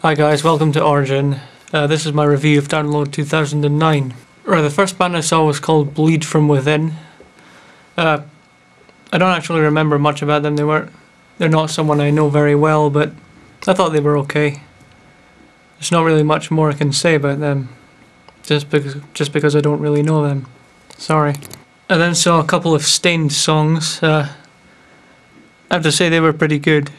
Hi guys, welcome to Origin. This is my review of Download 2009. Right, the first band I saw was called Bleed From Within. I don't actually remember much about them. They're not someone I know very well, but I thought they were okay. There's not really much more I can say about them, just because I don't really know them. Sorry. I then saw a couple of Stained songs. I have to say they were pretty good.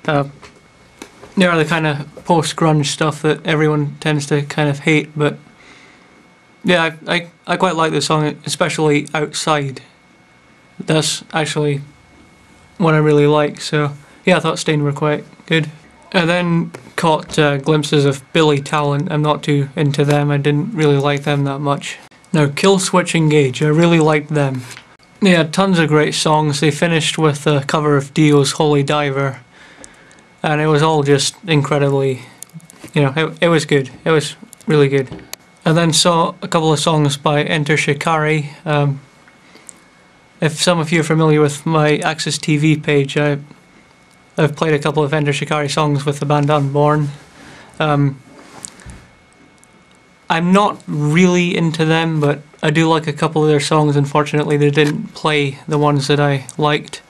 They are the kind of post-grunge stuff that everyone tends to kind of hate, but yeah, I quite like the song, especially Outside. That's actually what I really like, so yeah, I thought Stained were quite good. I then caught glimpses of Billy Talent. I'm not too into them, I didn't really like them that much. Now, Killswitch Engage, I really liked them. They had tons of great songs. They finished with a cover of Dio's Holy Diver, and it was all just incredibly, it was good. It was really good. I then saw a couple of songs by Enter Shikari. If some of you are familiar with my Access TV page, I've played a couple of Enter Shikari songs with the band Unborn. I'm not really into them, but I do like a couple of their songs. Unfortunately, they didn't play the ones that I liked.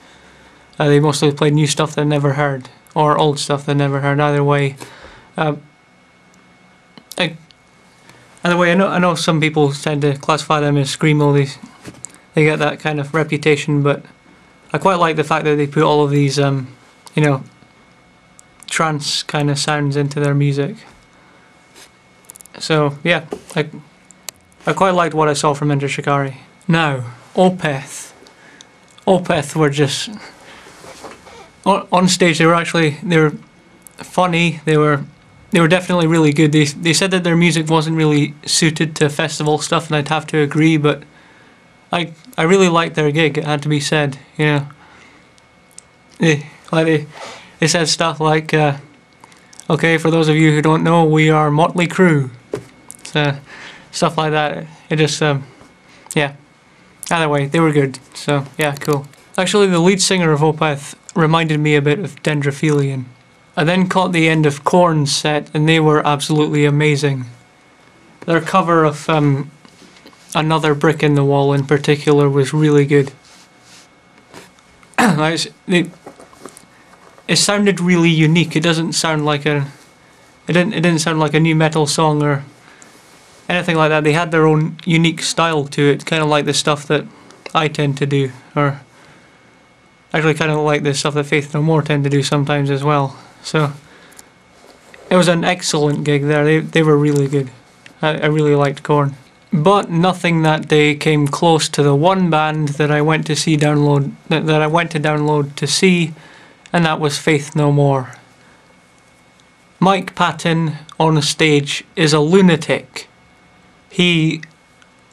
They mostly played new stuff that I never heard, or old stuff that I never heard. Either way, I know some people tend to classify them as screamo. They get that kind of reputation, but I quite like the fact that they put all of these, trance kind of sounds into their music. So yeah, I quite liked what I saw from Enter Shikari. Now, Opeth. Opeth were just on stage. They were funny. They were definitely really good. They said that their music wasn't really suited to festival stuff, and I'd have to agree. But I really liked their gig. It had to be said. They said stuff like, "Okay, for those of you who don't know, we are Motley Crue." Stuff like that. It just yeah. Either way, they were good. So yeah, cool. Actually, the lead singer of Opeth reminded me a bit of Dendrophilian. I then caught the end of Korn's set, and they were absolutely amazing. Their cover of Another Brick in the Wall in particular was really good. It sounded really unique. It doesn't sound like it didn't sound like a new metal song or anything like that. They had their own unique style to it, kind of like the stuff that I tend to do, or actually kind of like the stuff that Faith No More tend to do sometimes as well. So it was an excellent gig there. They were really good. I really liked Korn. But nothing that day came close to the one band that I went to download to see, and that was Faith No More. Mike Patton on stage is a lunatic. He,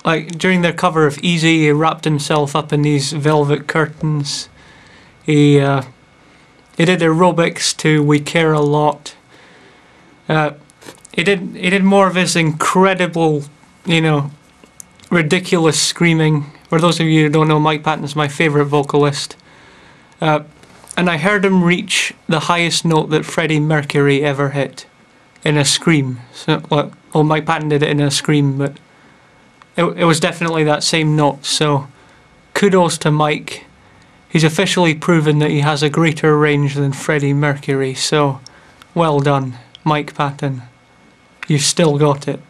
during their cover of Easy, he wrapped himself up in these velvet curtains. He did aerobics to We Care a Lot. He did more of his incredible, ridiculous screaming. For those of you who don't know, Mike Patton's my favourite vocalist. And I heard him reach the highest note that Freddie Mercury ever hit in a scream. So, Mike Patton did it in a scream, but it was definitely that same note. So kudos to Mike. He's officially proven that he has a greater range than Freddie Mercury. So well done, Mike Patton. You still got it.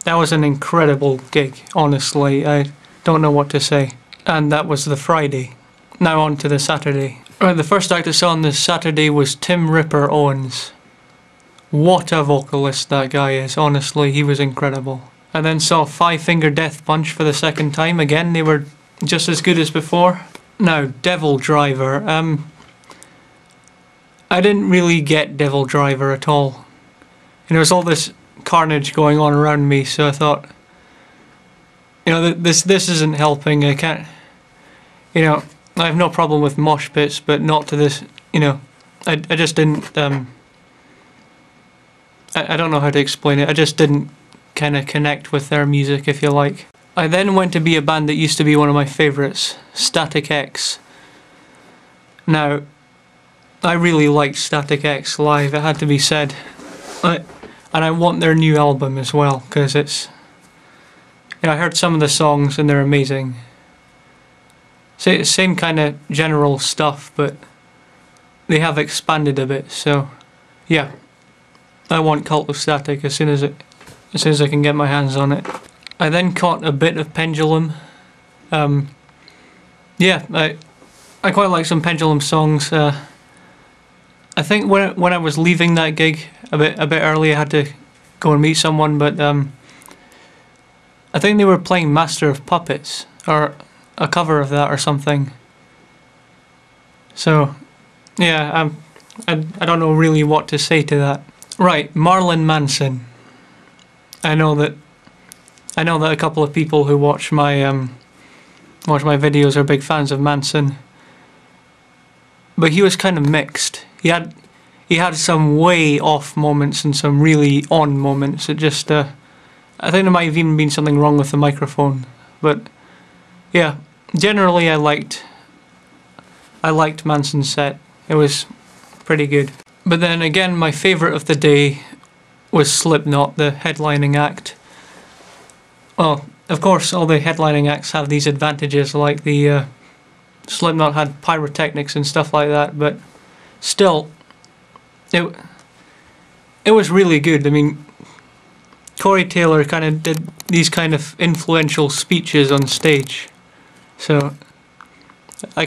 That was an incredible gig, honestly. I don't know what to say. And that was the Friday. Now on to the Saturday. Right, the first act I saw on this Saturday was Tim Ripper Owens. What a vocalist that guy is, honestly, he was incredible. I then saw Five Finger Death Punch for the second time. Again, they were just as good as before. Now, Devil Driver. I didn't really get Devil Driver at all. There was all this carnage going on around me, so I thought, this isn't helping. I can't, I have no problem with mosh pits, but not to this, I just didn't, I don't know how to explain it. I just didn't kind of connect with their music, if you like. I then went to be a band that used to be one of my favourites, Static X. Now, I really liked Static X live, it had to be said. And I want their new album as well, because it's... You know, I heard some of the songs and they're amazing. Same kind of general stuff, but they have expanded a bit, so... Yeah. I want Cult of Static as soon as I can get my hands on it. I then caught a bit of Pendulum. Yeah, I quite like some Pendulum songs. I think when I was leaving that gig a bit early, I had to go and meet someone, but I think they were playing Master of Puppets, or a cover of that or something. So, yeah, I don't know really what to say to that. Right, Marilyn Manson. I know that a couple of people who watch my videos are big fans of Manson. But he was kind of mixed. He had some way off moments and some really on moments. It just I think there might have even been something wrong with the microphone. But yeah, generally I liked Manson's set. It was pretty good. But then again, my favourite of the day was Slipknot, the headlining act. Well, of course, all the headlining acts have these advantages, like the Slipknot had pyrotechnics and stuff like that, but still, it was really good. I mean, Corey Taylor kind of did these kind of influential speeches on stage, so I